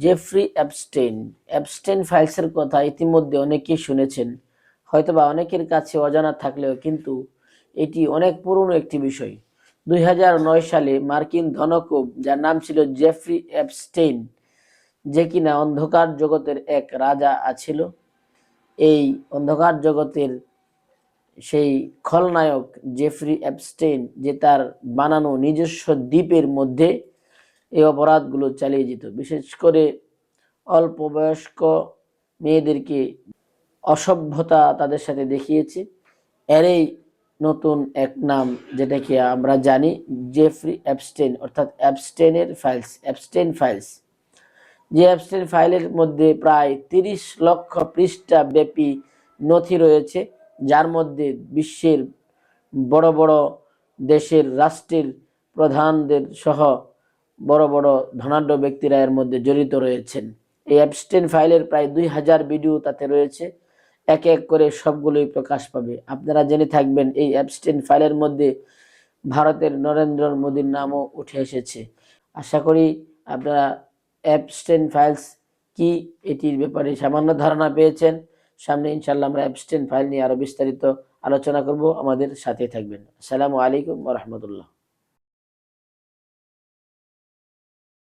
Jeffrey Epstein. Epstein ফাইলসের কথা ইতিমধ্যে অনেকেই শুনেছেন, হয়তোবা অনেকের কাছে অজানা থাকলেও কিন্তু এটি অনেক পুরনো একটি বিষয়। 2009 সালে মার্কিন ধনকুব, যার নাম ছিল জেফ্রি অ্যাপস্টেইন, যে কিনা অন্ধকার জগতের এক রাজা আছিল, এই অন্ধকার জগতের সেই খলনায়ক জেফ্রি অ্যাপস্টেইন, যে তার বানানো নিজস্ব দ্বীপের মধ্যে এই অপরাধগুলো চালিয়ে যেত। বিশেষ করে অল্প বয়স্ক মেয়েদেরকে অসভ্যতা তাদের সাথে দেখিয়েছে। এরই নতুন এক নাম, যেটাকে আমরা জানি জেফ্রি অ্যাপস্টেইন, অর্থাৎ অ্যাপস্টেইন ফাইলস। যে অ্যাপস্টেইন ফাইলের মধ্যে প্রায় 30 লক্ষ পৃষ্ঠা ব্যাপী নথি রয়েছে, যার মধ্যে বিশ্বের বড় বড় দেশের রাষ্ট্রের প্রধানদের সহ বড় বড় ধনাঢ্য ব্যক্তিরা এর মধ্যে জড়িত রয়েছেন। এই অ্যাপস্টেইন ফাইলের প্রায় 2000 ভিডিও তাতে রয়েছে। এক এক করে সবগুলোই প্রকাশ পাবে। আপনারা জেনে থাকবেন এই অ্যাপস্টেইন ফাইলের মধ্যে ভারতের নরেন্দ্র মোদীর নামও উঠে এসেছে। আশা করি আপনারা অ্যাপস্টেইন ফাইলস কি এটির ব্যাপারে সামান্য ধারণা পেয়েছেন। সামনে ইনশাল্লাহ আমরা অ্যাপস্টেইন ফাইল নিয়ে আরো বিস্তারিত আলোচনা করব। আমাদের সাথে থাকবেন। আসসালামু আলাইকুম ওয়া রাহমাতুল্লাহ।